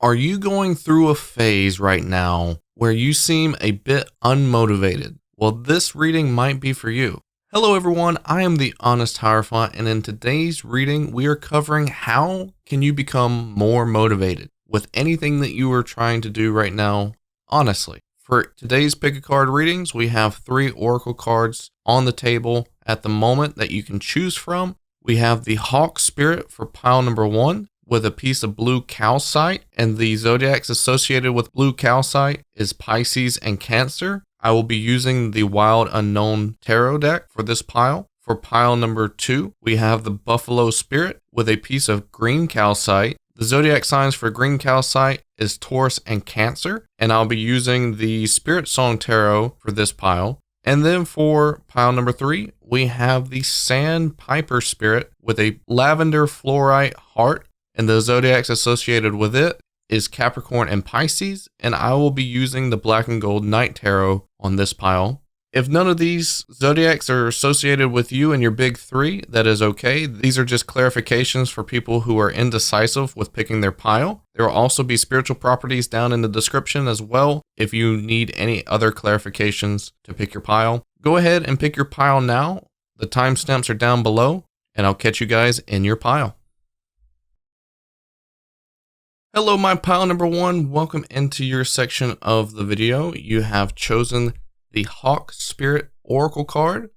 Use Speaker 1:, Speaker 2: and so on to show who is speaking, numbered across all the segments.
Speaker 1: Are you going through a phase right now where you seem a bit unmotivated? Well, this reading might be for you. Hello everyone, I am the Honest Hierophant, and in today's reading we are covering how can you become more motivated with anything that you are trying to do right now, honestly. For today's pick a card readings, we have 3 oracle cards on the table at the moment that you can choose from. We have the Hawk Spirit for pile number 1 with a piece of blue calcite, and the zodiacs associated with blue calcite is Pisces and Cancer. I will be using the Wild Unknown Tarot deck for this pile. For pile number 2, we have the Buffalo Spirit with a piece of green calcite. The zodiac signs for green calcite is Taurus and Cancer, and I'll be using the Spirit Song Tarot for this pile. And then for pile number 3, we have the Sandpiper Spirit with a Lavender Fluorite heart, and the zodiacs associated with it is Capricorn and Pisces, and I will be using the Black and Gold Night Tarot on this pile. If none of these zodiacs are associated with you and your big 3, that is okay. These are just clarifications for people who are indecisive with picking their pile. There will also be spiritual properties down in the description as well if you need any other clarifications to pick your pile. Go ahead and pick your pile now. The timestamps are down below, and I'll catch you guys in your pile. Hello, my pile number 1. Welcome into your section of the video. You have chosen the Hawk Spirit Oracle card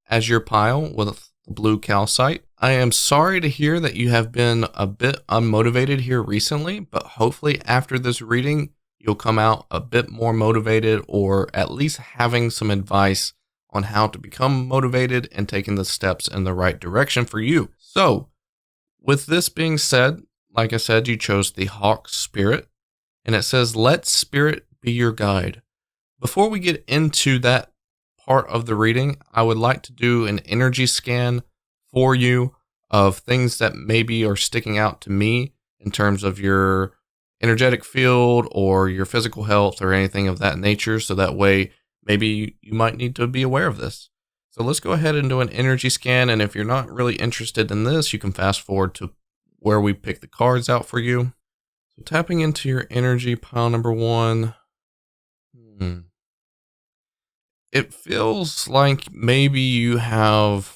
Speaker 1: as your pile with the blue calcite. I am sorry to hear that you have been a bit unmotivated here recently, but hopefully after this reading, you'll come out a bit more motivated, or at least having some advice on how to become motivated and taking the steps in the right direction for you. So, with this being said, like I said, you chose the Hawk Spirit, and it says, let Spirit be your guide. Before we get into that part of the reading, I would like to do an energy scan for you of things that maybe are sticking out to me in terms of your energetic field or your physical health or anything of that nature. So that way, maybe you might need to be aware of this. So let's go ahead and do an energy scan. And if you're not really interested in this, you can fast forward to where we pick the cards out for you. So tapping into your energy, pile number 1. It feels like maybe you have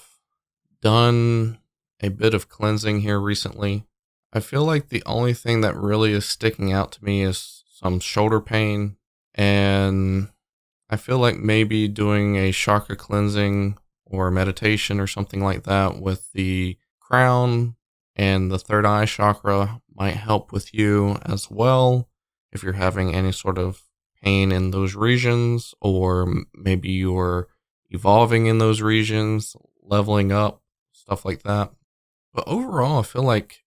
Speaker 1: done a bit of cleansing here recently. I feel like the only thing that really is sticking out to me is some shoulder pain, and I feel like maybe doing a chakra cleansing or meditation or something like that with the crown and the third eye chakra might help with you as well if you're having any sort of pain in those regions, or maybe you're evolving in those regions, leveling up, stuff like that. But overall, I feel like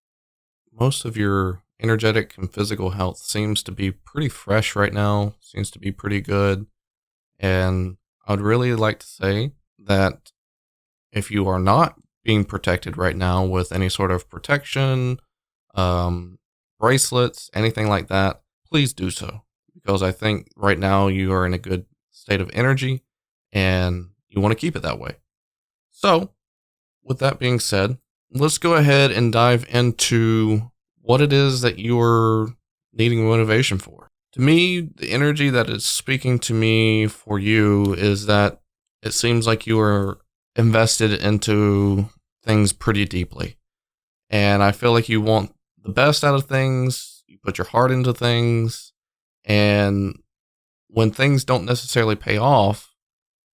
Speaker 1: most of your energetic and physical health seems to be pretty fresh right now, seems to be pretty good. And I'd really like to say that if you are not being protected right now with any sort of protection, bracelets, anything like that, please do so. Because I think right now you are in a good state of energy and you want to keep it that way. So, with that being said, let's go ahead and dive into what it is that you're needing motivation for. To me, the energy that is speaking to me for you is that it seems like you are invested into things pretty deeply. And I feel like you want the best out of things, you put your heart into things, and when things don't necessarily pay off,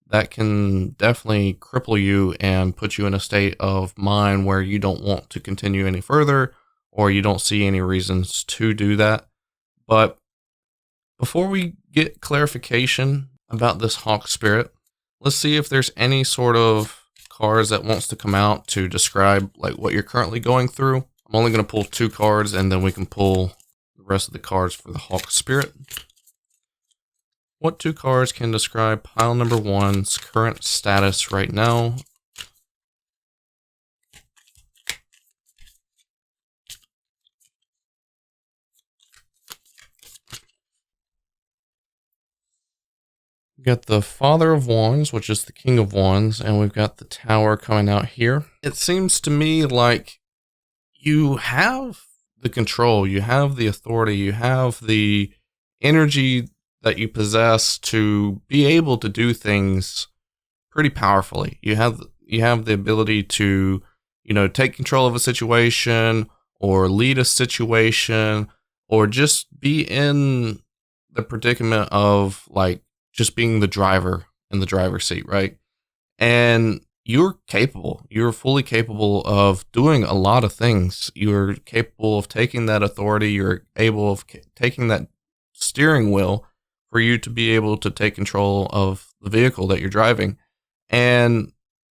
Speaker 1: that can definitely cripple you and put you in a state of mind where you don't want to continue any further, or you don't see any reasons to do that. But before we get clarification about this Hawk Spirit, let's see if there's any sort of cards that wants to come out to describe like what you're currently going through. I'm only going to pull 2 cards, and then we can pull the rest of the cards for the Hawk Spirit. What 2 cards can describe pile number 1's current status right now? We've got the Father of Wands, which is the King of Wands, and we've got the Tower coming out here. It seems to me like you have the control, you have the authority, you have the energy that you possess to be able to do things pretty powerfully. You have the ability to, take control of a situation or lead a situation or just be in the predicament of like just being the driver in the driver's seat, right? And you're fully capable of doing a lot of things. You're capable of taking that authority. You're able of taking that steering wheel for you to be able to take control of the vehicle that you're driving. And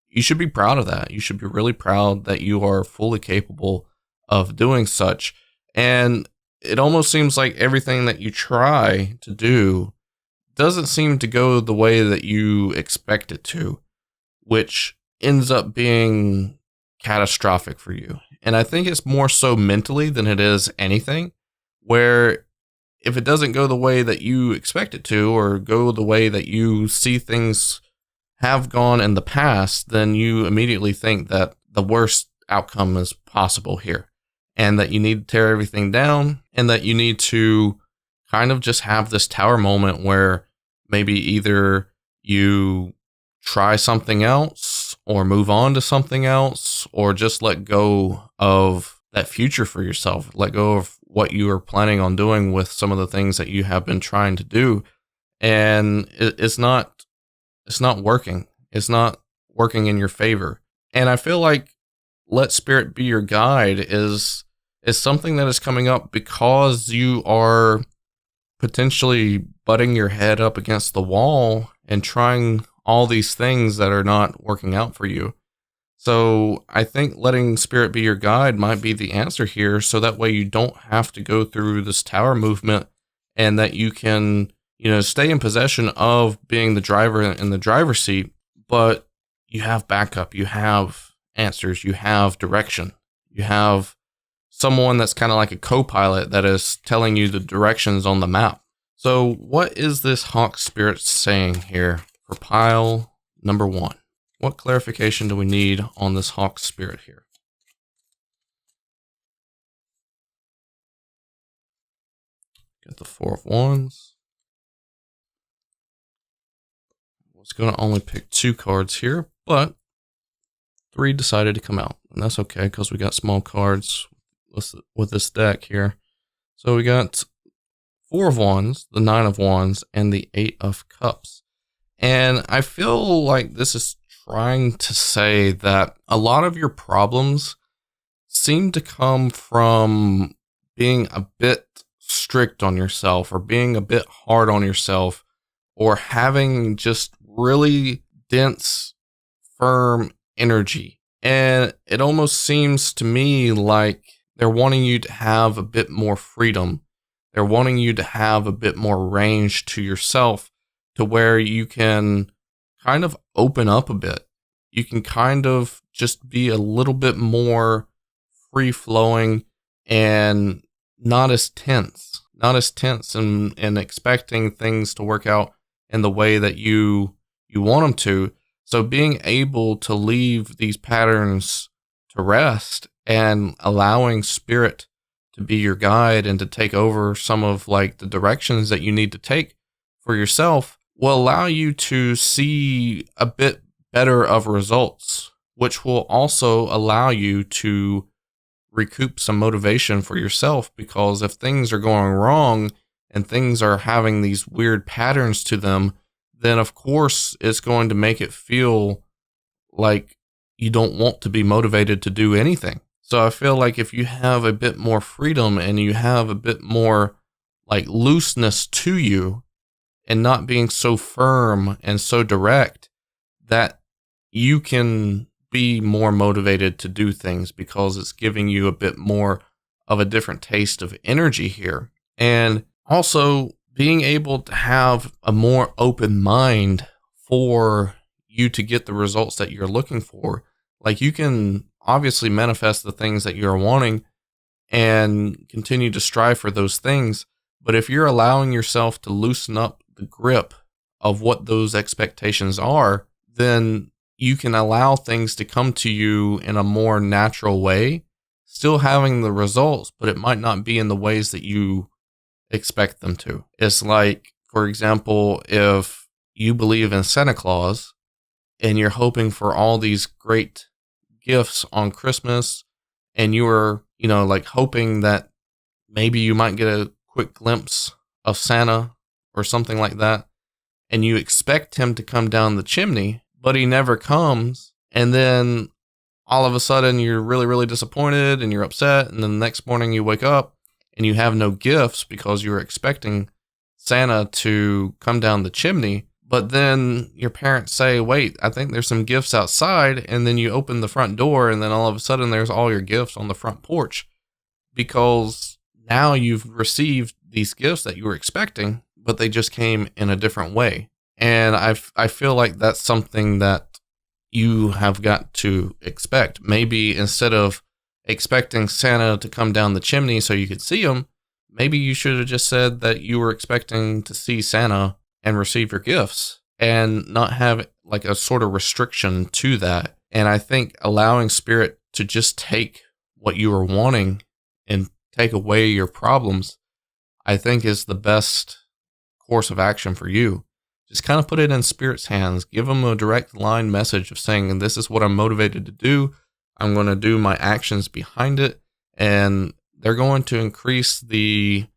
Speaker 1: you should be proud of that. You should be really proud that you are fully capable of doing such. And it almost seems like everything that you try to do doesn't seem to go the way that you expect it to, which ends up being catastrophic for you. And I think it's more so mentally than it is anything, where if it doesn't go the way that you expect it to, or go the way that you see things have gone in the past, then you immediately think that the worst outcome is possible here, and that you need to tear everything down, and that you need to kind of just have this tower moment where maybe either you try something else or move on to something else, or just let go of that future for yourself. Let go of what you are planning on doing with some of the things that you have been trying to do. And it's not working. It's not working in your favor. And I feel like let spirit be your guide is something that is coming up because you are potentially butting your head up against the wall and trying all these things that are not working out for you. So I think letting spirit be your guide might be the answer here, so that way you don't have to go through this tower movement, and that you can, stay in possession of being the driver in the driver's seat, but you have backup, you have answers, you have direction, you have someone that's kind of like a co-pilot that is telling you the directions on the map. So what is this hawk spirit saying here for pile number 1? What clarification do we need on this hawk spirit here? Got the 4 of Wands. I was going to only pick 2 cards here, but 3 decided to come out. And that's okay, because we got small cards with this deck here. So we got 4 of Wands, the 9 of Wands, and the 8 of Cups. And I feel like this is trying to say that a lot of your problems seem to come from being a bit strict on yourself, or being a bit hard on yourself, or having just really dense, firm energy. And it almost seems to me like they're wanting you to have a bit more freedom. They're wanting you to have a bit more range to yourself, to where you can kind of open up a bit. You can kind of just be a little bit more free flowing and not as tense and expecting things to work out in the way that you want them to. So being able to leave these patterns to rest and allowing spirit to be your guide and to take over some of like the directions that you need to take for yourself will allow you to see a bit better of results, which will also allow you to recoup some motivation for yourself. Because if things are going wrong and things are having these weird patterns to them, then of course it's going to make it feel like you don't want to be motivated to do anything. So I feel like if you have a bit more freedom and you have a bit more like looseness to you, and not being so firm and so direct, that you can be more motivated to do things, because it's giving you a bit more of a different taste of energy here. And also being able to have a more open mind for you to get the results that you're looking for. Like, you can obviously manifest the things that you're wanting and continue to strive for those things. But if you're allowing yourself to loosen up the grip of what those expectations are, then you can allow things to come to you in a more natural way, still having the results, but it might not be in the ways that you expect them to. It's like, for example, if you believe in Santa Claus and you're hoping for all these great gifts on Christmas, and you were, like hoping that maybe you might get a quick glimpse of Santa or something like that, and you expect him to come down the chimney, but he never comes, and then all of a sudden you're really, really disappointed and you're upset, and then the next morning you wake up and you have no gifts because you were expecting Santa to come down the chimney, but then your parents say, wait, I think there's some gifts outside, and then you open the front door, and then all of a sudden there's all your gifts on the front porch, because now you've received these gifts that you were expecting, but they just came in a different way. And I feel like that's something that you have got to expect. Maybe instead of expecting Santa to come down the chimney so you could see him, maybe you should have just said that you were expecting to see Santa and receive your gifts, and not have like a sort of restriction to that. And I think allowing Spirit to just take what you are wanting and take away your problems, I think is the best course of action for you. Just kind of put it in Spirit's hands. Give them a direct line message of saying, this is what I'm motivated to do. I'm going to do my actions behind it. And they're going to increase the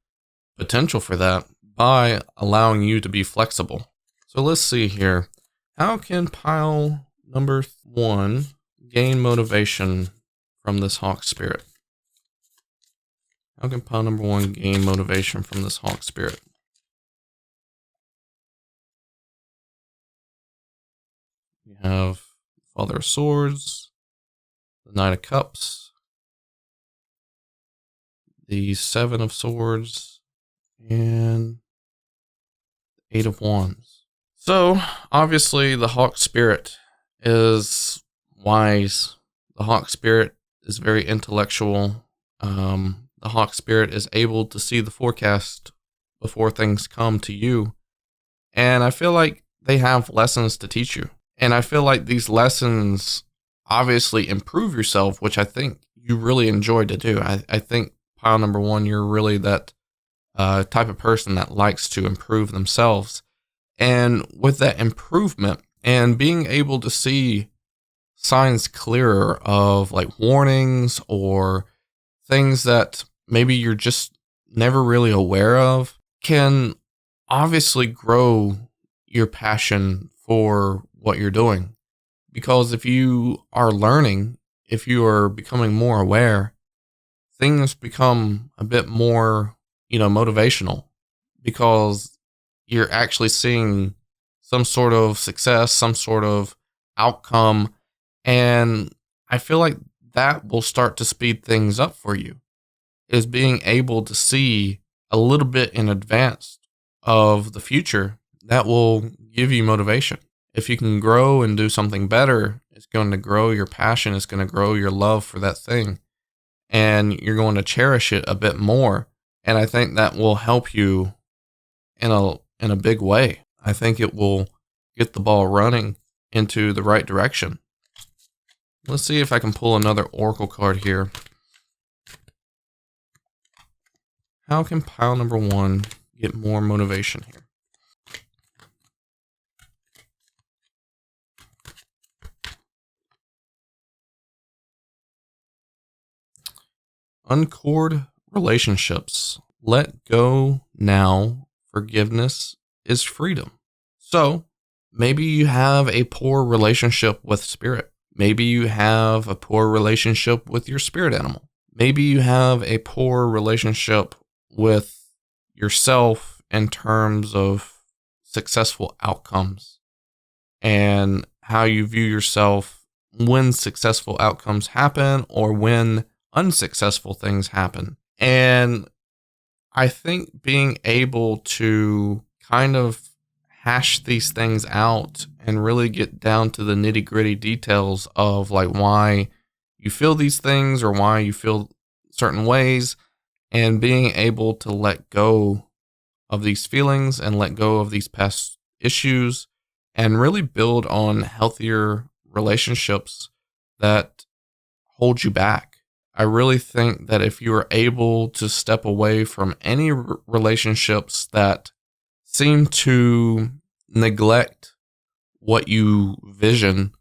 Speaker 1: potential for that by allowing you to be flexible. So let's see here. How can pile number 1 gain motivation from this Hawk Spirit? How can pile number 1 gain motivation from this Hawk Spirit? We have Father of Swords, the Knight of Cups, the 7 of Swords, and 8 of Wands. So, obviously, the Hawk Spirit is wise. The Hawk Spirit is very intellectual. The Hawk Spirit is able to see the forecast before things come to you. And I feel like they have lessons to teach you. And I feel like these lessons obviously improve yourself, which I think you really enjoy to do. I think pile number 1, you're really that type of person that likes to improve themselves. And with that improvement and being able to see signs clearer of like warnings or things that maybe you're just never really aware of, can obviously grow your passion for what you're doing. Because if you are learning, if you are becoming more aware, things become a bit more, motivational, because you're actually seeing some sort of success, some sort of outcome. And I feel like that will start to speed things up for you, is being able to see a little bit in advance of the future. That will give you motivation. If you can grow and do something better, it's going to grow your passion. It's going to grow your love for that thing. And you're going to cherish it a bit more. And I think that will help you in a big way. I think it will get the ball running into the right direction. Let's see if I can pull another Oracle card here. How can pile number 1 get more motivation here? Uncord relationships. Let go now. Forgiveness is freedom. So maybe you have a poor relationship with Spirit. Maybe you have a poor relationship with your spirit animal. Maybe you have a poor relationship with yourself in terms of successful outcomes and how you view yourself when successful outcomes happen or when unsuccessful things happen. And I think being able to kind of hash these things out and really get down to the nitty gritty details of like why you feel these things or why you feel certain ways, and being able to let go of these feelings and let go of these past issues and really build on healthier relationships that hold you back. I really think that if you are able to step away from any relationships that seem to neglect what you vision,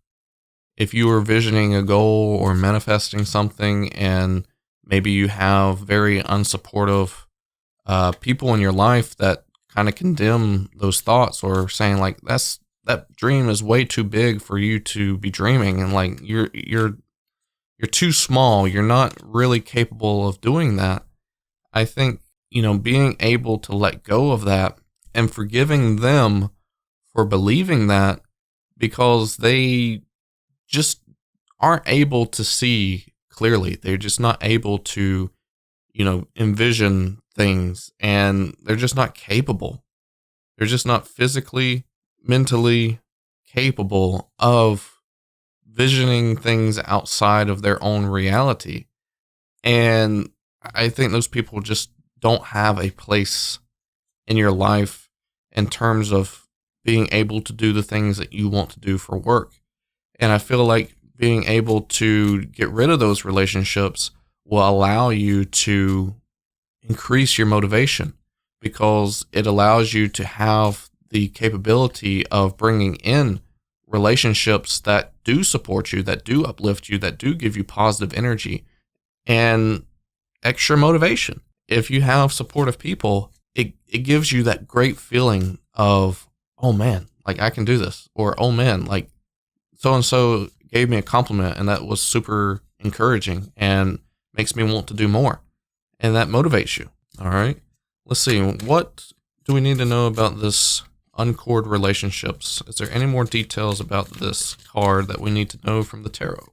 Speaker 1: if you are visioning a goal or manifesting something and maybe you have very unsupportive people in your life that kind of condemn those thoughts or saying like that dream is way too big for you to be dreaming, and like you're too small, you're not really capable of doing that. I think, being able to let go of that and forgiving them for believing that, because they just aren't able to see clearly. They're just not able to, envision things, and they're just not capable. They're just not physically, mentally capable of visioning things outside of their own reality. And I think those people just don't have a place in your life in terms of being able to do the things that you want to do for work. And I feel like being able to get rid of those relationships will allow you to increase your motivation, because it allows you to have the capability of bringing in relationships that do support you, that do uplift you, that do give you positive energy and extra motivation. If you have supportive people, it gives you that great feeling of, oh man, like I can do this, or oh man, like so-and-so gave me a compliment and that was super encouraging and makes me want to do more. And that motivates you. All right. Let's see. What do we need to know about this uncord relationships? Is there any more details about this card that we need to know from the tarot?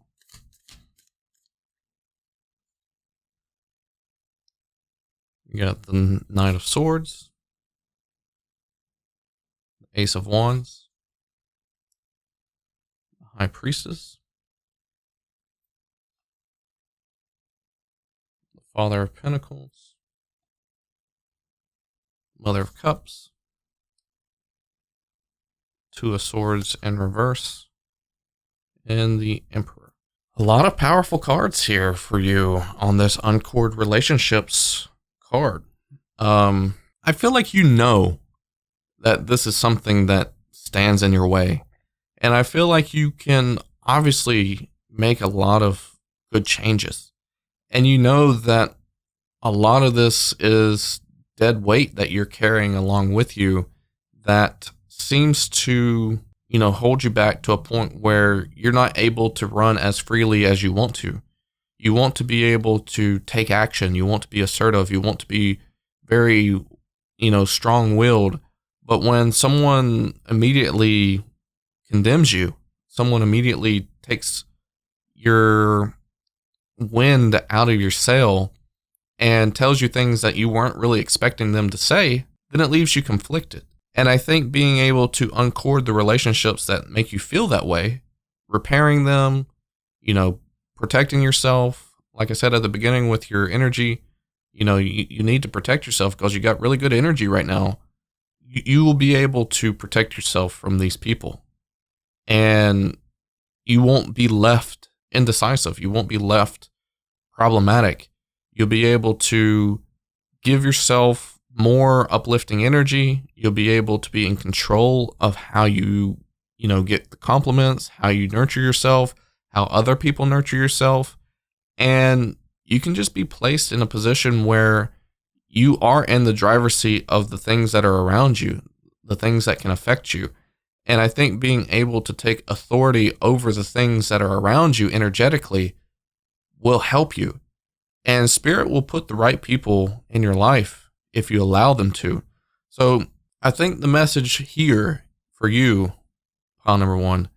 Speaker 1: You got the Knight of Swords, the Ace of Wands, the High Priestess, the Father of Pentacles, Mother of Cups, Two of Swords in reverse, and the Emperor. A lot of powerful cards here for you on this uncord relationships card. I feel like that this is something that stands in your way. And I feel like you can obviously make a lot of good changes. And you know that a lot of this is dead weight that you're carrying along with you that seems to, hold you back to a point where you're not able to run as freely as you want to. You want to be able to take action. You want to be assertive. You want to be very, strong-willed. But when someone immediately condemns you, someone immediately takes your wind out of your sail and tells you things that you weren't really expecting them to say, then it leaves you conflicted. And I think being able to uncord the relationships that make you feel that way, repairing them, protecting yourself, like I said at the beginning with your energy, you need to protect yourself because you got really good energy right now. You will be able to protect yourself from these people, and you won't be left indecisive. You won't be left problematic. You'll be able to give yourself more uplifting energy. You'll be able to be in control of how you get the compliments, how you nurture yourself, how other people nurture yourself. And you can just be placed in a position where you are in the driver's seat of the things that are around you, the things that can affect you. And I think being able to take authority over the things that are around you energetically will help you. And Spirit will put the right people in your life if you allow them to. So I think the message here for you, pile number one,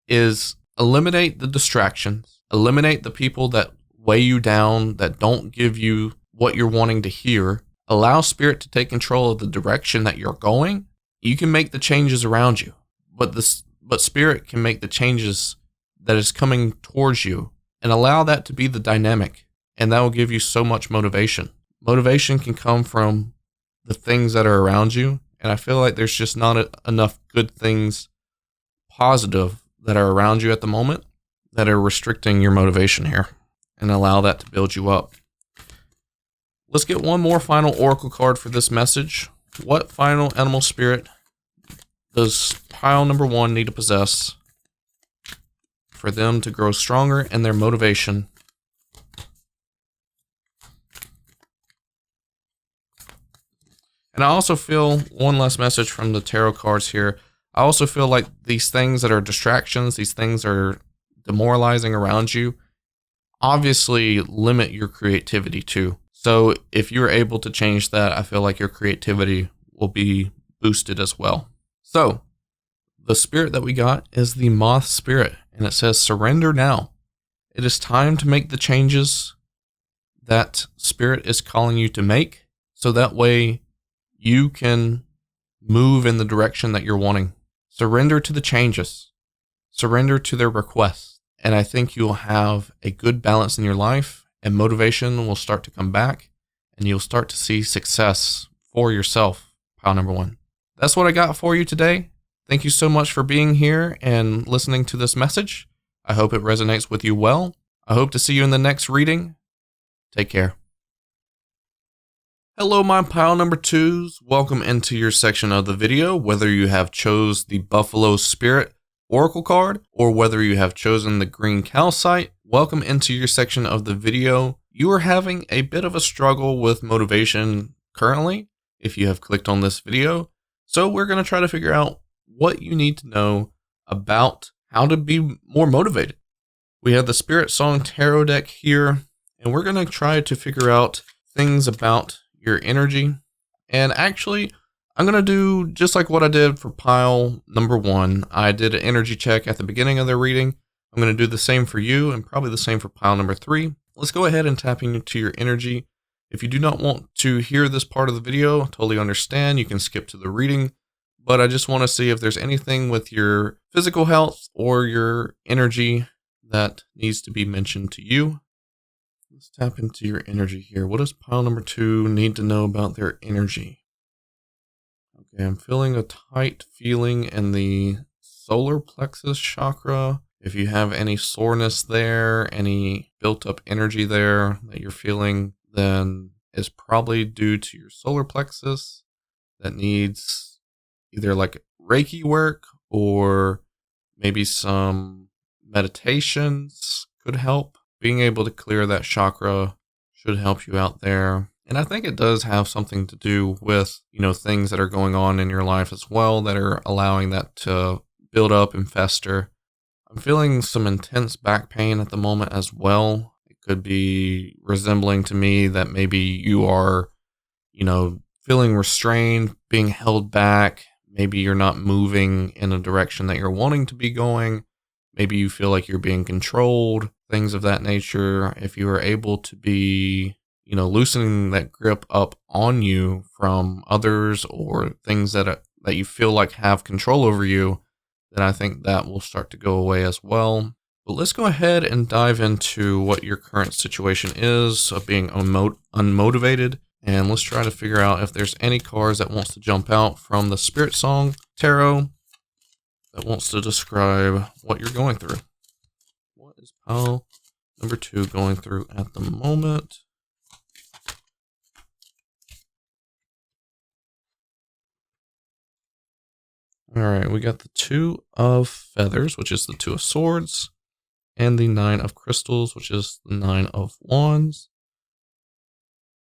Speaker 1: is eliminate the distractions, eliminate the people that weigh you down, that don't give you what you're wanting to hear. Allow Spirit to take control of the direction that you're going. You can make the changes around you, but Spirit can make the changes that is coming towards you, and allow that to be the dynamic. And that will give you so much motivation. Motivation can come from the things that are around you. And I feel like there's just not enough good things, positive, that are around you at the moment that are restricting your motivation here. and allow that to build you up. Let's get one more final oracle card for this message. What final animal spirit does pile number 1 need to possess for them to grow stronger in their motivation? And I also feel one last message from the tarot cards here. I also feel like these things that are distractions, these things that are demoralizing around you, obviously limit your creativity too. So if you're able to change that, I feel like your creativity will be boosted as well. So the spirit that we got is the moth spirit, and it says surrender now. It is time to make the changes that spirit is calling you to make, so that way you can move in the direction that you're wanting. Surrender to the changes. Surrender to their requests. And I think you'll have a good balance in your life, and motivation will start to come back, and you'll start to see success for yourself, pile number 1. That's what I got for you today. Thank you so much for being here and listening to this message. I hope it resonates with you well. I hope to see you in the next reading. Take care. Hello, my pile number 2s. Welcome into your section of the video. Whether you have chose the Buffalo Spirit Oracle card or whether you have chosen the green calcite, welcome into your section of the video. You are having a bit of a struggle with motivation currently if you have clicked on this video. So we're going to try to figure out what you need to know about how to be more motivated. We have the Spirit Song Tarot deck here, and we're going to try to figure out things about your energy. And actually, I'm going to do just like what I did for pile number 1. I did an energy check at the beginning of the reading. I'm going to do the same for you and probably the same for pile number 3. Let's go ahead and tap into your energy. If you do not want to hear this part of the video, totally understand. You can skip to the reading. But I just want to see if there's anything with your physical health or your energy that needs to be mentioned to you. Let's tap into your energy here. What does pile number 2 need to know about their energy? Okay, I'm feeling a tight feeling in the solar plexus chakra. If you have any soreness there, any built up energy there that you're feeling, then it's probably due to your solar plexus that needs either like Reiki work or maybe some meditations could help. Being able to clear that chakra should help you out there. And I think it does have something to do with, things that are going on in your life as well that are allowing that to build up and fester. I'm feeling some intense back pain at the moment as well. It could be resembling to me that maybe you are, feeling restrained, being held back. Maybe you're not moving in a direction that you're wanting to be going. Maybe you feel like you're being controlled, things of that nature. If you are able to be loosening that grip up on you from others or things that you feel like have control over you, then I think that will start to go away as well. But let's go ahead and dive into what your current situation is of being unmotivated. And let's try to figure out if there's any cards that wants to jump out from the Spirit Song Tarot that wants to describe what you're going through. What is pile number 2 going through at the moment? All right, we got the 2 of Feathers, which is the 2 of Swords, and the 9 of Crystals, which is the 9 of Wands.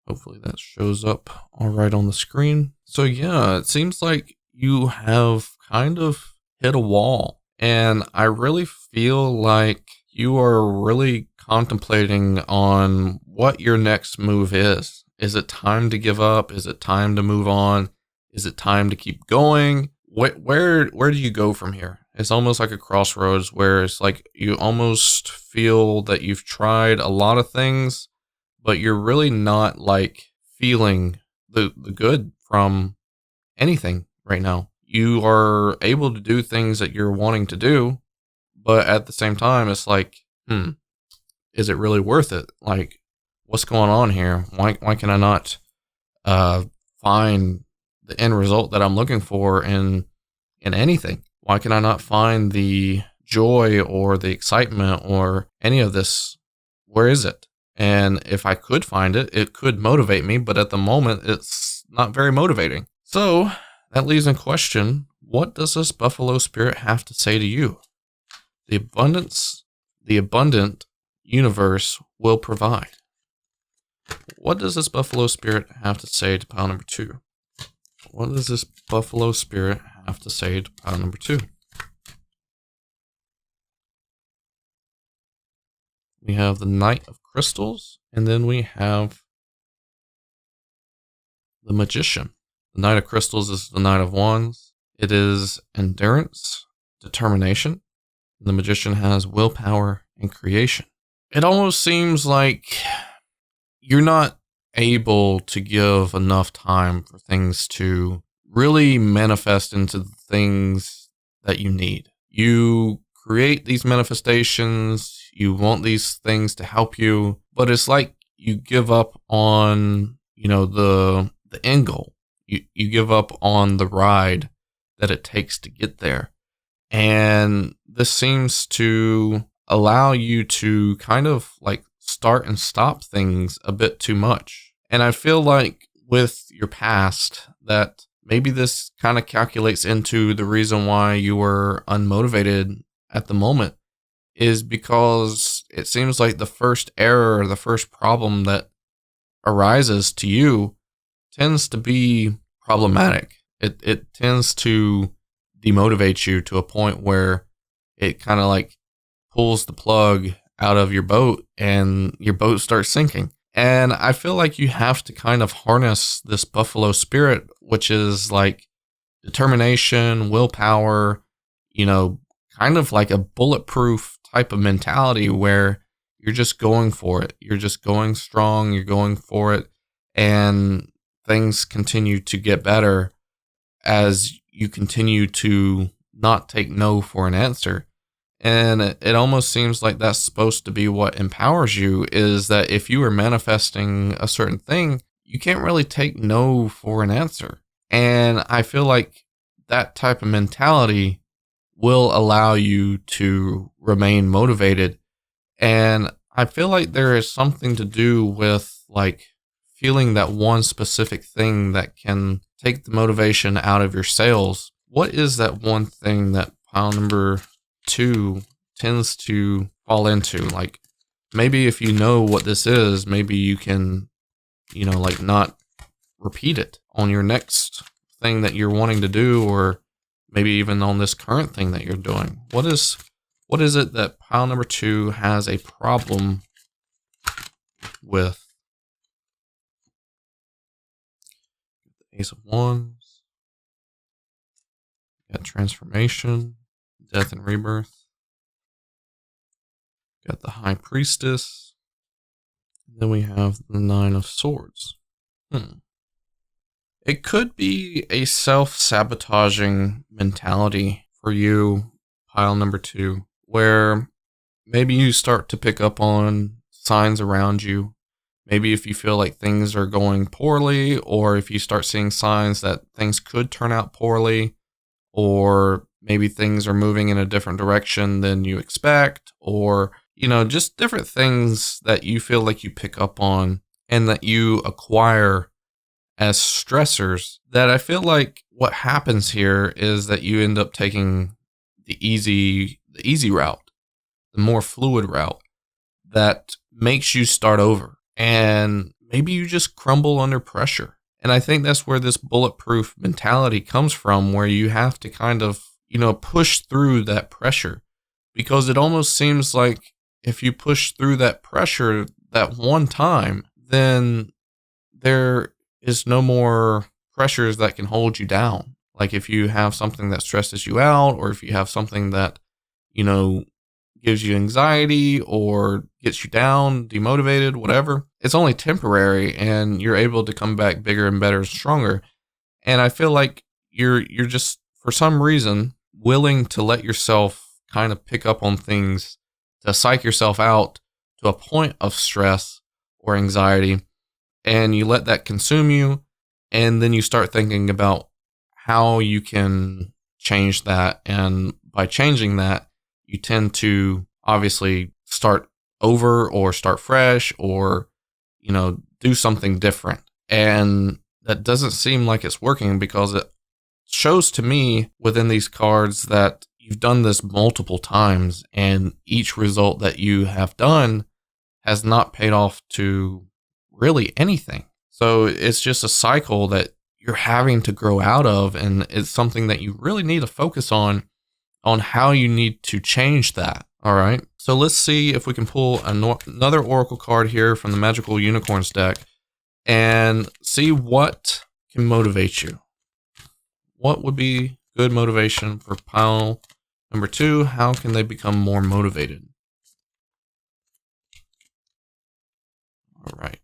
Speaker 1: Hopefully that shows up all right on the screen. So yeah, it seems like you have kind of hit a wall, and I really feel like you are really contemplating on what your next move is. Is it time to give up? Is it time to move on? Is it time to keep going? Where do you go from here? It's almost like a crossroads where it's like you almost feel that you've tried a lot of things, but you're really not like feeling the good from anything right now. You are able to do things that you're wanting to do, but at the same time, it's like, is it really worth it? Like, what's going on here? Why can I not find the end result that I'm looking for in anything? Why can I not find the joy or the excitement or any of this where is it? And if I could find it, it could motivate me, but at the moment, it's not very motivating. So that leaves in question, what does this buffalo spirit have to say to you? The abundant universe will provide. What does this buffalo spirit have to say to pile number 2? What does this buffalo spirit have to say to pile number 2? We have the Knight of Crystals, and then we have the Magician. The Knight of Crystals is the Knight of Wands. It is endurance, determination. The Magician has willpower and creation. It almost seems like you're not able to give enough time for things to really manifest into the things that you need. You create these manifestations, you want these things to help you, but it's like you give up on, the end goal. You give up on the ride that it takes to get there. And this seems to allow you to kind of like start and stop things a bit too much. And I feel like with your past that maybe this kind of calculates into the reason why you were unmotivated at the moment is because it seems like the first error or the first problem that arises to you tends to be problematic. It tends to demotivate you to a point where it kind of like pulls the plug out of your boat and your boat starts sinking. And I feel like you have to kind of harness this buffalo spirit, which is like determination, willpower, kind of like a bulletproof type of mentality where you're just going for it. You're just going strong. You're going for it. And things continue to get better as you continue to not take no for an answer. And it almost seems like that's supposed to be what empowers you, is that if you are manifesting a certain thing, you can't really take no for an answer. And I feel like that type of mentality will allow you to remain motivated. And I feel like there is something to do with like feeling that one specific thing that can take the motivation out of your sails. What is that one thing that pile number 2 tends to fall into? Like maybe if you know what this is, maybe you can, like not repeat it on your next thing that you're wanting to do, or maybe even on this current thing that you're doing. What is it that pile number 2 has a problem with? Ace of Wands. Got transformation, death and rebirth. Got the High Priestess. Then we have the Nine of Swords. It could be a self-sabotaging mentality for you, pile number 2, where maybe you start to pick up on signs around you. Maybe if you feel like things are going poorly, or if you start seeing signs that things could turn out poorly, or maybe things are moving in a different direction than you expect, or, just different things that you feel like you pick up on and that you acquire as stressors, that I feel like what happens here is that you end up taking the easy route, the more fluid route that makes you start over. And maybe you just crumble under pressure. And I think that's where this bulletproof mentality comes from, where you have to kind of, push through that pressure. Because it almost seems like if you push through that pressure that one time, then there is no more pressures that can hold you down. Like if you have something that stresses you out, or if you have something that, gives you anxiety or gets you down, demotivated, whatever, it's only temporary, and you're able to come back bigger and better and stronger. And I feel like you're just, for some reason, willing to let yourself kind of pick up on things, to psych yourself out to a point of stress or anxiety, and you let that consume you, and then you start thinking about how you can change that. And by changing that, you tend to obviously start over or start fresh or, do something different. And that doesn't seem like it's working because it shows to me within these cards that you've done this multiple times and each result that you have done has not paid off to really anything. So it's just a cycle that you're having to grow out of, and it's something that you really need to focus on how you need to change that. All right. So let's see if we can pull another Oracle card here from the Magical Unicorns deck and see what can motivate you. What would be good motivation for pile number 2? How can they become more motivated? All right.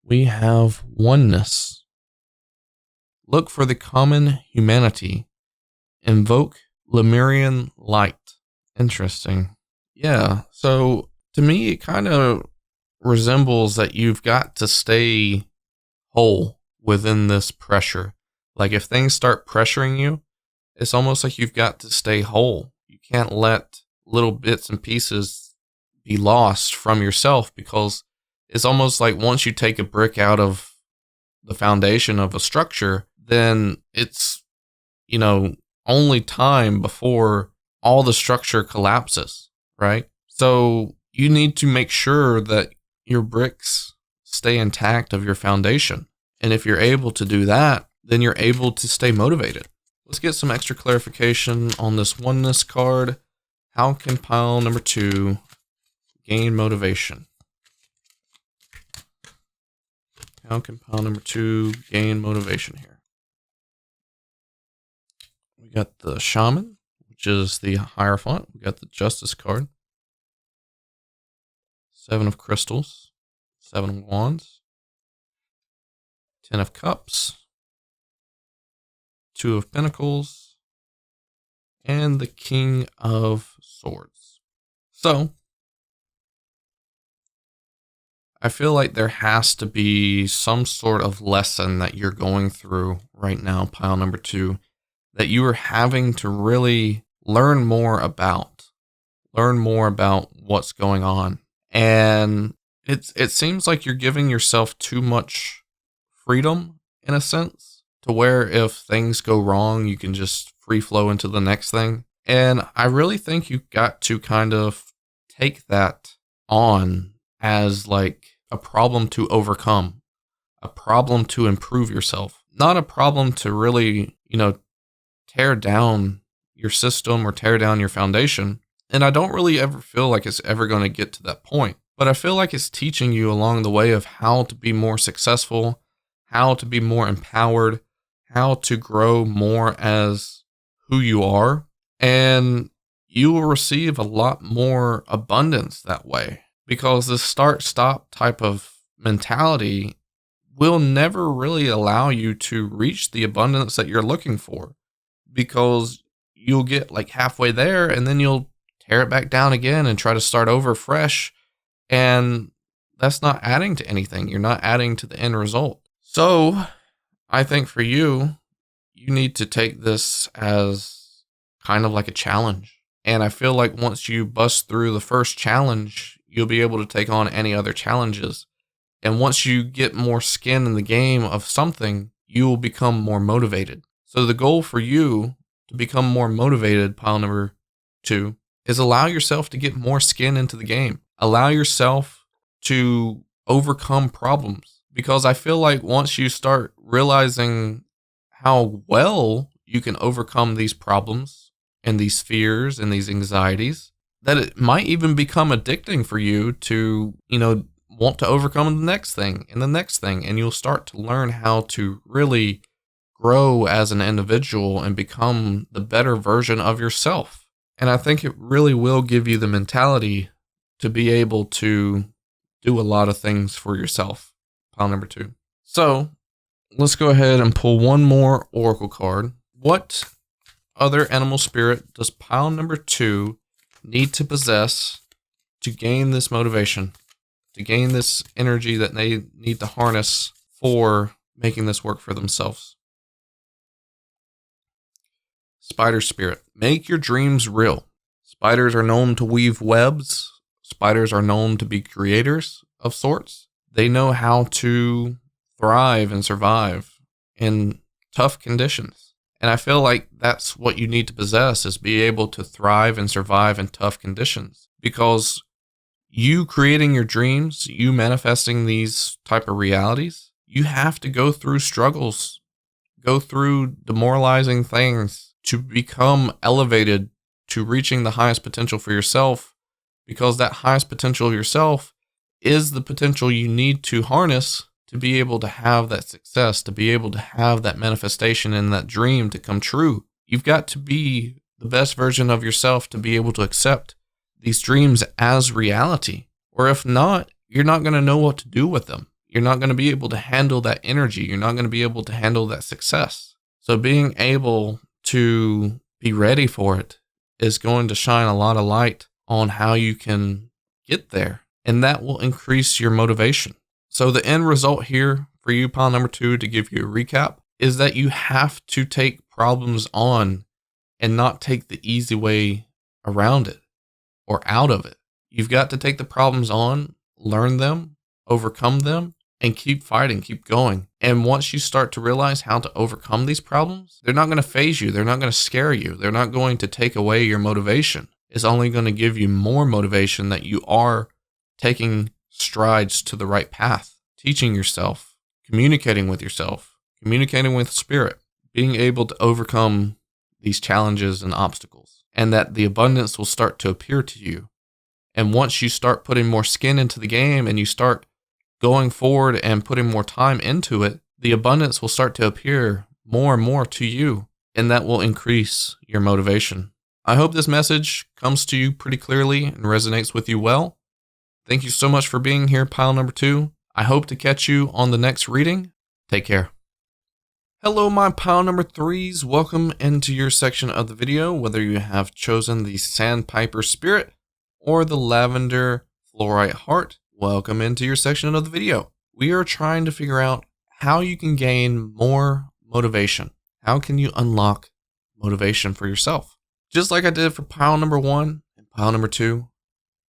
Speaker 1: We have oneness. Look for the common humanity. Invoke Lemurian light. Interesting. Yeah, so to me, it kind of resembles that you've got to stay whole within this pressure. Like if things start pressuring you, it's almost like you've got to stay whole. You can't let little bits and pieces be lost from yourself, because it's almost like once you take a brick out of the foundation of a structure, then it's, only time before all the structure collapses, right? So you need to make sure that your bricks stay intact of your foundation. And if you're able to do that, then you're able to stay motivated. Let's get some extra clarification on this oneness card. How can pile number 2 gain motivation? How can pile number 2 gain motivation here? We got the Shaman, which is the Hierophant. We got the Justice card. 7 of Crystals. 7 of Wands. 10 of Cups. 2 of Pentacles. And the King of Swords. So, I feel like there has to be some sort of lesson that you're going through right now, pile number 2, that you are having to really learn more about what's going on. And it seems like you're giving yourself too much freedom in a sense, to where if things go wrong, you can just free flow into the next thing. And I really think you've got to kind of take that on as like a problem to overcome, a problem to improve yourself, not a problem to really, tear down your system or tear down your foundation. And I don't really ever feel like it's ever going to get to that point, but I feel like it's teaching you along the way of how to be more successful, how to be more empowered, how to grow more as who you are. And you will receive a lot more abundance that way, because the start-stop type of mentality will never really allow you to reach the abundance that you're looking for, because you'll get like halfway there and then you'll tear it back down again and try to start over fresh. And that's not adding to anything. You're not adding to the end result. So I think for you, you need to take this as kind of like a challenge. And I feel like once you bust through the first challenge, you'll be able to take on any other challenges. And once you get more skin in the game of something, you will become more motivated. So the goal for you to become more motivated, pile number 2, is allow yourself to get more skin into the game. Allow yourself to overcome problems. Because I feel like once you start realizing how well you can overcome these problems and these fears and these anxieties, that it might even become addicting for you to, want to overcome the next thing and the next thing. And you'll start to learn how to really grow as an individual and become the better version of yourself. And I think it really will give you the mentality to be able to do a lot of things for yourself. Pile number 2. So let's go ahead and pull one more Oracle card. What other animal spirit does pile number 2 need to possess to gain this motivation, to gain this energy that they need to harness for making this work for themselves? Spider spirit, make your dreams real. Spiders are known to weave webs. Spiders are known to be creators of sorts. They know how to thrive and survive in tough conditions. And I feel like that's what you need to possess, is be able to thrive and survive in tough conditions. Because you creating your dreams, you manifesting these type of realities, you have to go through struggles, go through demoralizing things to become elevated to reaching the highest potential for yourself, because that highest potential of yourself is the potential you need to harness to be able to have that success, to be able to have that manifestation and that dream to come true. You've got to be the best version of yourself to be able to accept these dreams as reality. Or if not, you're not going to know what to do with them. You're not going to be able to handle that energy. You're not going to be able to handle that success. So being able to be ready for it is going to shine a lot of light on how you can get there. And that will increase your motivation. So the end result here for you, pile number 2, to give you a recap, is that you have to take problems on and not take the easy way around it or out of it. You've got to take the problems on, learn them, overcome them, and keep fighting, keep going. And once you start to realize how to overcome these problems, they're not going to phase you. They're not going to scare you. They're not going to take away your motivation. It's only going to give you more motivation that you are taking strides to the right path, teaching yourself, communicating with spirit, being able to overcome these challenges and obstacles, and that the abundance will start to appear to you. And once you start putting more skin into the game and you start going forward and putting more time into it, the abundance will start to appear more and more to you, and that will increase your motivation. I hope this message comes to you pretty clearly and resonates with you well. Thank you so much for being here, pile number 2. I hope to catch you on the next reading. Take care. Hello, my pile number 3s. Welcome into your section of the video, whether you have chosen the Sandpiper Spirit or the Lavender Fluorite Heart. Welcome into your section of the video. We are trying to figure out how you can gain more motivation. How can you unlock motivation for yourself? Just like I did for pile number 1 and pile number 2,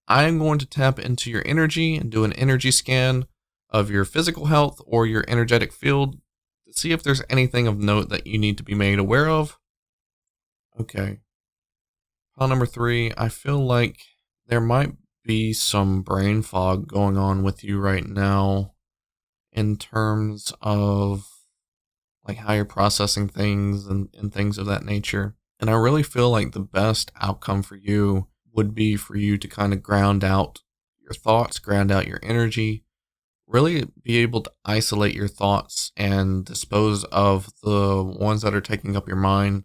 Speaker 1: I am going to tap into your energy and do an energy scan of your physical health or your energetic field to see if there's anything of note that you need to be made aware of. Okay. Pile number 3, I feel like there might be some brain fog going on with you right now in terms of like how you're processing things and things of that nature. And I really feel like the best outcome for you would be for you to kind of ground out your thoughts, ground out your energy, really be able to isolate your thoughts and dispose of the ones that are taking up your mind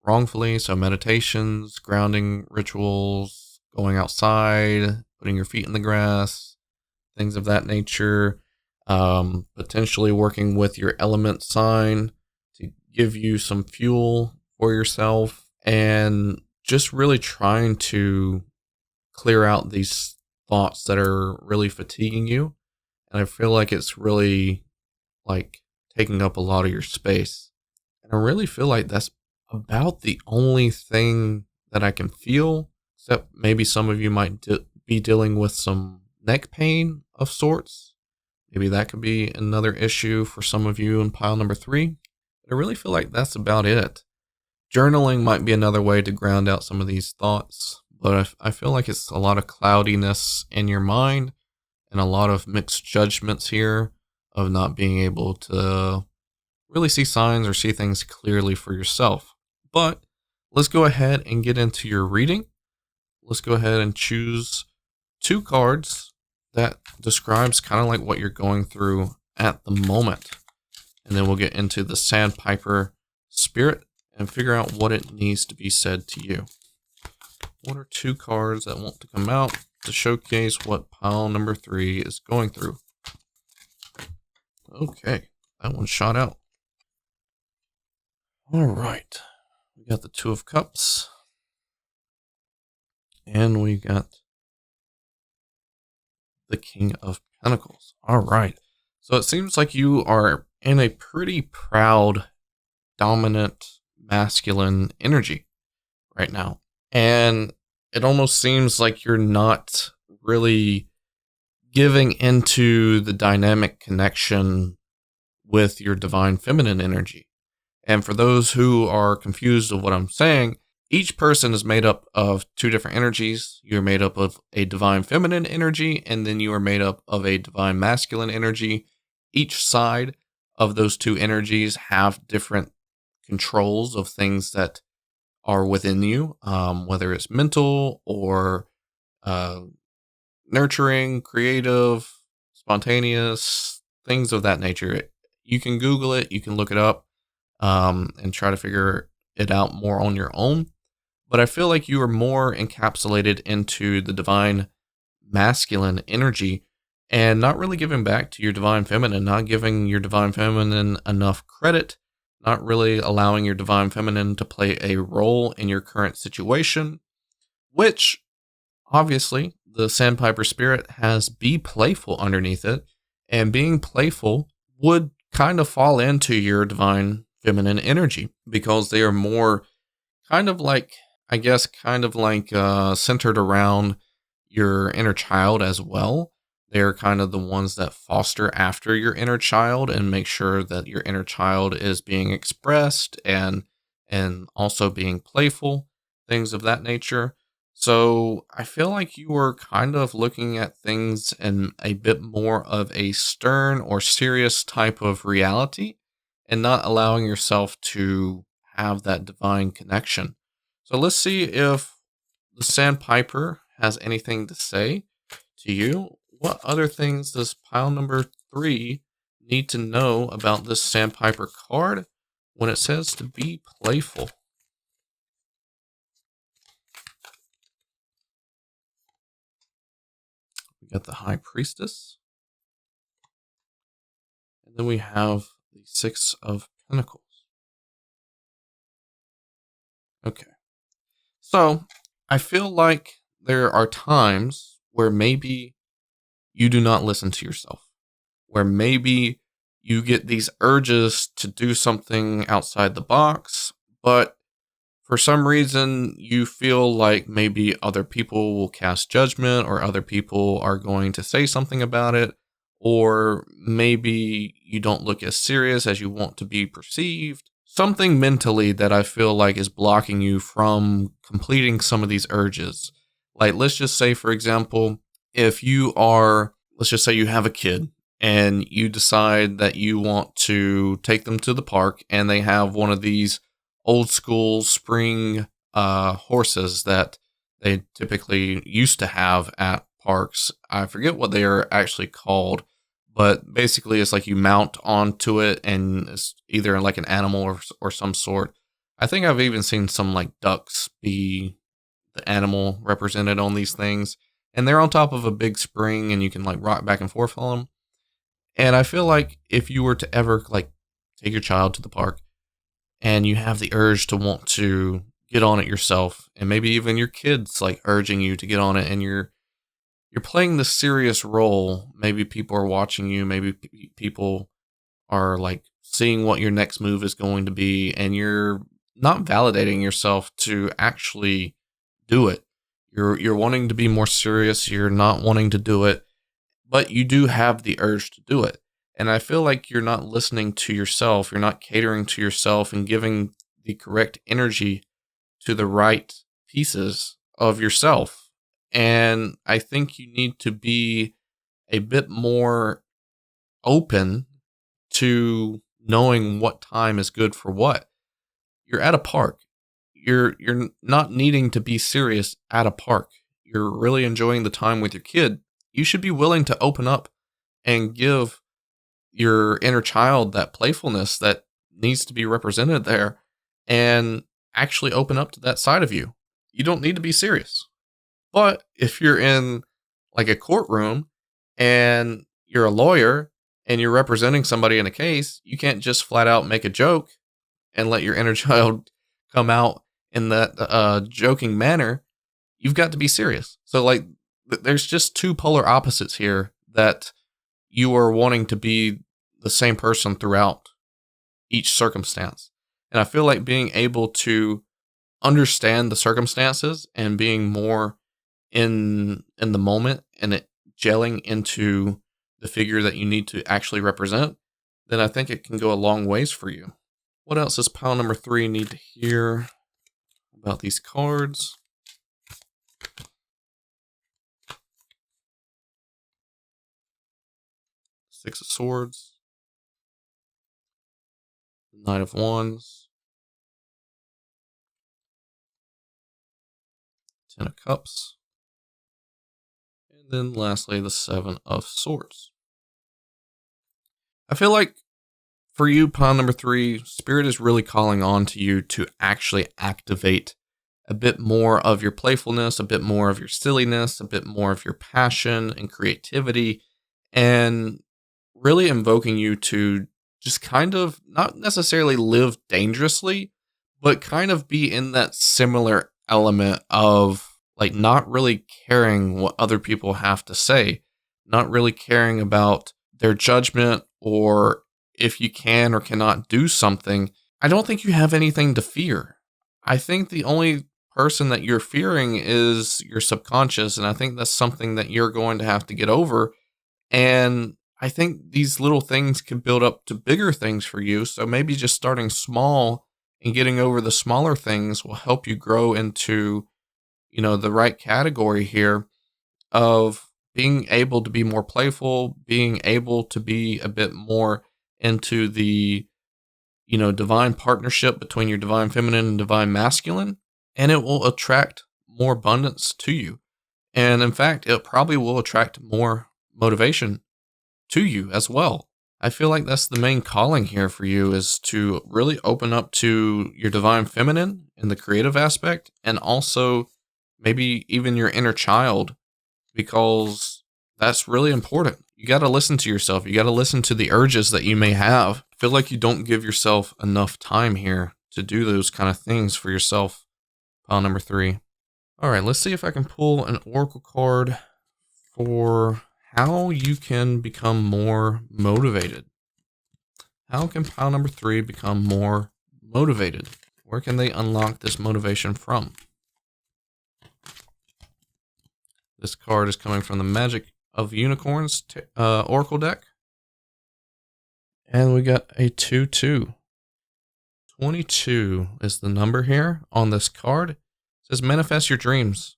Speaker 1: wrongfully. So meditations, grounding rituals, going outside, putting your feet in the grass, things of that nature, potentially working with your element sign to give you some fuel for yourself, and just really trying to clear out these thoughts that are really fatiguing you. And I feel like it's really like taking up a lot of your space. And I really feel like that's about the only thing that I can feel, except maybe some of you might be dealing with some neck pain of sorts. Maybe that could be another issue for some of you in pile number 3. But I really feel like that's about it. Journaling might be another way to ground out some of these thoughts, but I feel like it's a lot of cloudiness in your mind and a lot of mixed judgments here of not being able to really see signs or see things clearly for yourself. But let's go ahead and get into your reading. Let's go ahead and choose 2 cards that describes kind of like what you're going through at the moment. And then we'll get into the Sandpiper Spirit and figure out what it needs to be said to you. What are 2 cards that want to come out to showcase what pile number 3 is going through? Okay, that one shot out. All right, we got the 2 of Cups, and we got the King of Pentacles. All right, so it seems like you are in a pretty proud, dominant, masculine energy right now. And it almost seems like you're not really giving into the dynamic connection with your divine feminine energy. And for those who are confused of what I'm saying, each person is made up of two different energies. You're made up of a divine feminine energy, and then you are made up of a divine masculine energy. Each side of those two energies have different controls of things that are within you, whether it's mental or uh, nurturing, creative, spontaneous, things of that nature. You can Google it, you can look it up, and try to figure it out more on your own. But I feel like you are more encapsulated into the divine masculine energy and not really giving back to your divine feminine, not giving your divine feminine enough credit, not really allowing your divine feminine to play a role in your current situation, which obviously the Sandpiper spirit has be playful underneath it, and being playful would kind of fall into your divine feminine energy because they are more kind of like, I guess, centered around your inner child as well. They're kind of the ones that foster after your inner child and make sure that your inner child is being expressed and also being playful, things of that nature. So I feel like you are kind of looking at things in a bit more of a stern or serious type of reality and not allowing yourself to have that divine connection. So let's see if the Sandpiper has anything to say to you. What other things does pile number 3 need to know about this Sandpiper card when it says to be playful? We got the High Priestess. And then we have the Six of Pentacles. Okay. So I feel like there are times where maybe you do not listen to yourself, where maybe you get these urges to do something outside the box, but for some reason you feel like maybe other people will cast judgment or other people are going to say something about it, or maybe you don't look as serious as you want to be perceived. Something mentally that I feel like is blocking you from completing some of these urges. Like, let's just say, for example, if you are, let's just say you have a kid and you decide that you want to take them to the park and they have one of these old school spring horses that they typically used to have at parks. I forget what they are actually called, but basically it's like you mount onto it and it's either like an animal or some sort. I think I've even seen some like ducks be the animal represented on these things, and they're on top of a big spring and you can like rock back and forth on them. And I feel like if you were to ever like take your child to the park and you have the urge to want to get on it yourself, and maybe even your kids like urging you to get on it, and you're playing this serious role. Maybe people are watching you. Maybe people are like seeing what your next move is going to be, and you're not validating yourself to actually do it. You're wanting to be more serious. You're not wanting to do it, but you do have the urge to do it. And I feel like you're not listening to yourself. You're not catering to yourself and giving the correct energy to the right pieces of yourself. And I think you need to be a bit more open to knowing what time is good for what. You're at a park. You're not needing to be serious at a park. You're really enjoying the time with your kid. You should be willing to open up and give your inner child that playfulness that needs to be represented there and actually open up to that side of you. You don't need to be serious. But if you're in like a courtroom and you're a lawyer and you're representing somebody in a case, you can't just flat out make a joke and let your inner child come out in that joking manner. You've got to be serious. So like there's just two polar opposites here that you are wanting to be the same person throughout each circumstance. And I feel like being able to understand the circumstances and being more in the moment and it gelling into the figure that you need to actually represent, then I think it can go a long ways for you. What else does pile number 3 need to hear about these cards? Six of Swords, the Knight of Wands, Ten of Cups, and then lastly the Seven of Swords. I feel like for you, pile number 3, Spirit is really calling on to you to actually activate a bit more of your playfulness, a bit more of your silliness, a bit more of your passion and creativity, and really invoking you to just kind of not necessarily live dangerously, but kind of be in that similar element of like not really caring what other people have to say, not really caring about their judgment or if you can or cannot do something. I don't think you have anything to fear. I think the only person that you're fearing is your subconscious, and I think that's something that you're going to have to get over. And I think these little things can build up to bigger things for you. So maybe just starting small and getting over the smaller things will help you grow into, the right category here of being able to be more playful, being able to be a bit more into the, divine partnership between your divine feminine and divine masculine, and it will attract more abundance to you. And in fact, it probably will attract more motivation to you as well. I feel like that's the main calling here for you, is to really open up to your divine feminine in the creative aspect, and also maybe even your inner child, because that's really important. You got to listen to yourself. You got to listen to the urges that you may have. I feel like you don't give yourself enough time here to do those kind of things for yourself, pile number 3. All right, let's see if I can pull an oracle card for how you can become more motivated. How can pile number 3 become more motivated? Where can they unlock this motivation from? This card is coming from the Magic of Unicorns Oracle deck. And we got a 2-2. 22 is the number here on this card. It says manifest your dreams.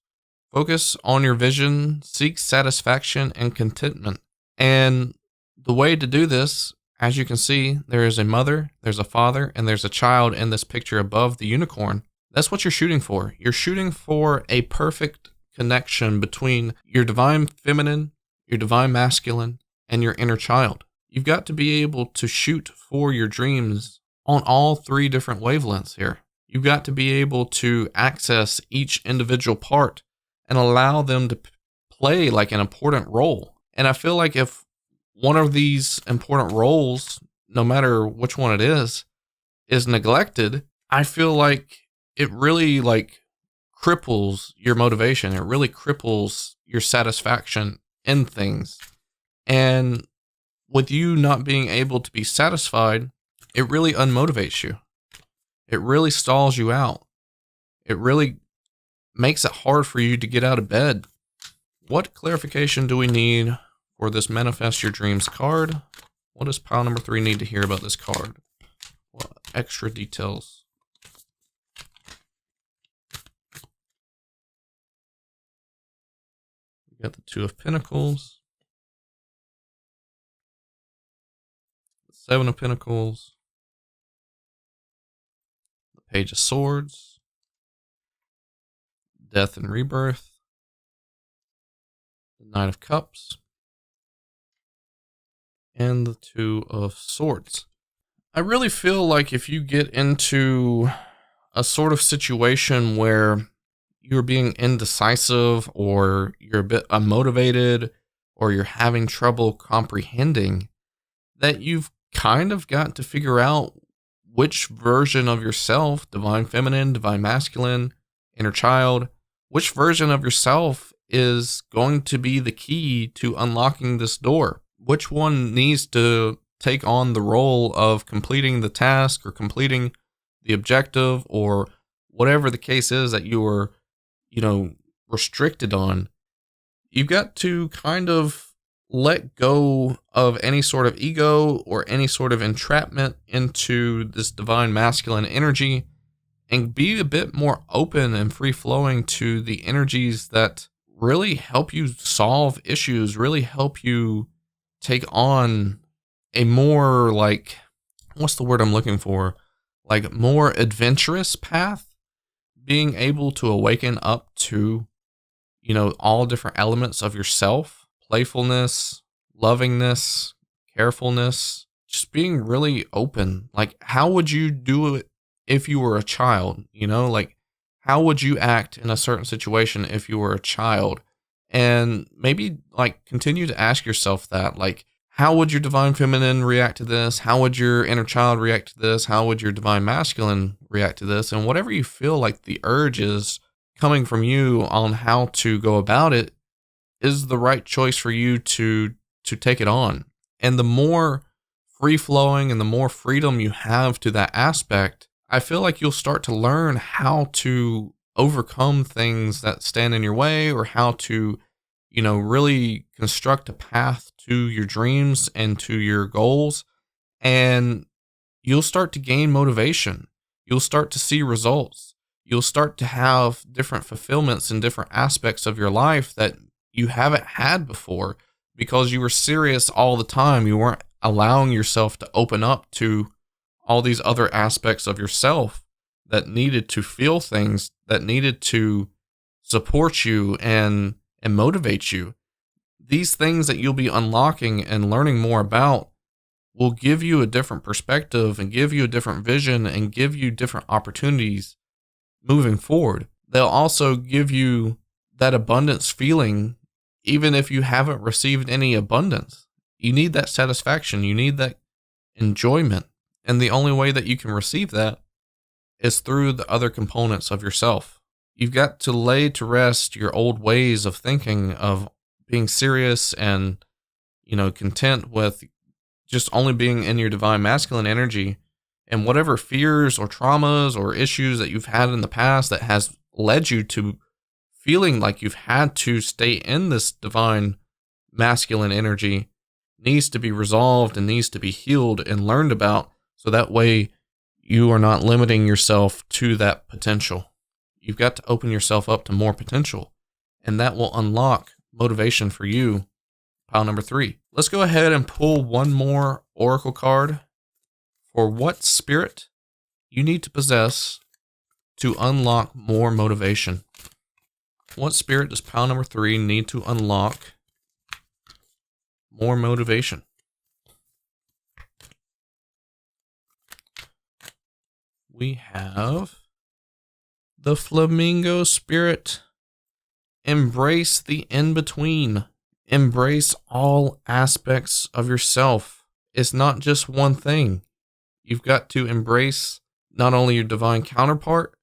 Speaker 1: Focus on your vision, seek satisfaction and contentment. And the way to do this, as you can see, there is a mother, there's a father, and there's a child in this picture above the unicorn. That's what you're shooting for. You're shooting for a perfect connection between your divine feminine, your divine masculine, and your inner child. You've got to be able to shoot for your dreams on all 3 different wavelengths here. You've got to be able to access each individual part and allow them to play like an important role. And I feel like if one of these important roles, no matter which one it is neglected, I feel like it really cripples your motivation. It really cripples your satisfaction in things. And with you not being able to be satisfied, it really unmotivates you. It really stalls you out. It really makes it hard for you to get out of bed. What clarification do we need for this Manifest Your Dreams card? What does pile number 3 need to hear about this card? What extra details? We got the 2 of Pentacles, the 7 of Pentacles, the Page of Swords, Death and Rebirth, the Knight of Cups, and the 2 of Swords. I really feel like if you get into a sort of situation where you're being indecisive, or you're a bit unmotivated, or you're having trouble comprehending, that you've kind of got to figure out which version of yourself, divine feminine, divine masculine, inner child, which version of yourself is going to be the key to unlocking this door? Which one needs to take on the role of completing the task or completing the objective, or whatever the case is that you were, restricted on, you've got to kind of let go of any sort of ego or any sort of entrapment into this divine masculine energy and be a bit more open and free flowing to the energies that really help you solve issues, really help you take on a more what's the word I'm looking for? Like more adventurous path, being able to awaken up to, all different elements of yourself, playfulness, lovingness, carefulness, just being really open. Like, how would you do it if you were a child? How would you act in a certain situation if you were a child? And maybe continue to ask yourself that, how would your divine feminine react to this? How would your inner child react to this? How would your divine masculine react to this? And whatever you feel like the urge is coming from you on how to go about it is the right choice for you to take it on. And the more free flowing and the more freedom you have to that aspect, I feel like you'll start to learn how to overcome things that stand in your way, or how to, really construct a path to your dreams and to your goals. And you'll start to gain motivation. You'll start to see results. You'll start to have different fulfillments in different aspects of your life that you haven't had before, because you were serious all the time. You weren't allowing yourself to open up to all these other aspects of yourself that needed to feel things, that needed to support you and motivate you. These things that you'll be unlocking and learning more about will give you a different perspective and give you a different vision and give you different opportunities moving forward. They'll also give you that abundance feeling, even if you haven't received any abundance. You need that satisfaction. You need that enjoyment. And the only way that you can receive that is through the other components of yourself. You've got to lay to rest your old ways of thinking, of being serious and, content with just only being in your divine masculine energy, and whatever fears or traumas or issues that you've had in the past that has led you to feeling like you've had to stay in this divine masculine energy needs to be resolved and needs to be healed and learned about, so that way you are not limiting yourself to that potential. You've got to open yourself up to more potential, and that will unlock motivation for you. Pile number 3. Let's go ahead and pull one more oracle card for what spirit you need to possess to unlock more motivation. What spirit does pile number 3 need to unlock more motivation? We have the flamingo spirit. Embrace the in-between. Embrace all aspects of yourself. It's not just one thing. You've got to embrace not only your divine counterpart,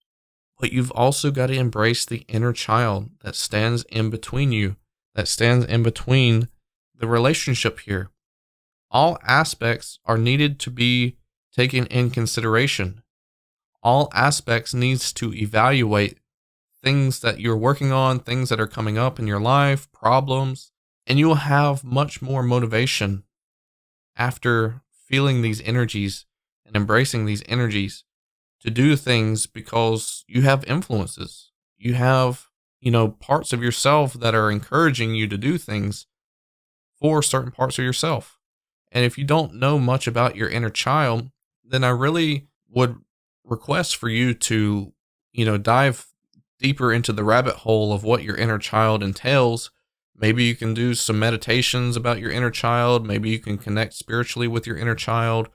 Speaker 1: but you've also got to embrace the inner child that stands in between you, that stands in between the relationship here. All aspects are needed to be taken in consideration. All aspects needs to evaluate things that you're working on, things that are coming up in your life, problems, and you will have much more motivation after feeling these energies and embracing these energies to do things, because you have influences. You have, parts of yourself that are encouraging you to do things for certain parts of yourself. And if you don't know much about your inner child, then I really would request for you to, dive deeper into the rabbit hole of what your inner child entails. Maybe you can do some meditations about your inner child. Maybe you can connect spiritually with your inner child,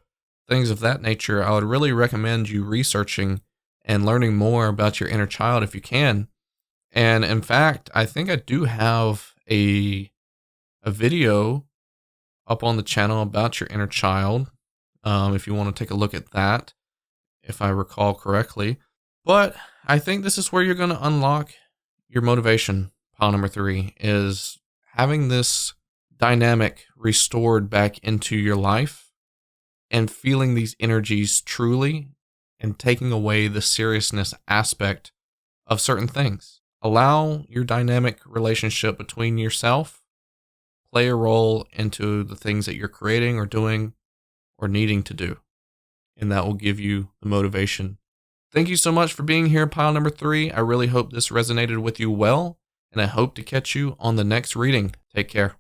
Speaker 1: things of that nature. I would really recommend you researching and learning more about your inner child if you can. And in fact, I think I do have a video up on the channel about your inner child, if you want to take a look at that, if I recall correctly. But I think this is where you're going to unlock your motivation. Pile number 3 is having this dynamic restored back into your life and feeling these energies truly and taking away the seriousness aspect of certain things. Allow your dynamic relationship between yourself play a role into the things that you're creating or doing or needing to do. And that will give you the motivation. Thank you so much for being here, pile number 3. I really hope this resonated with you well, and I hope to catch you on the next reading. Take care.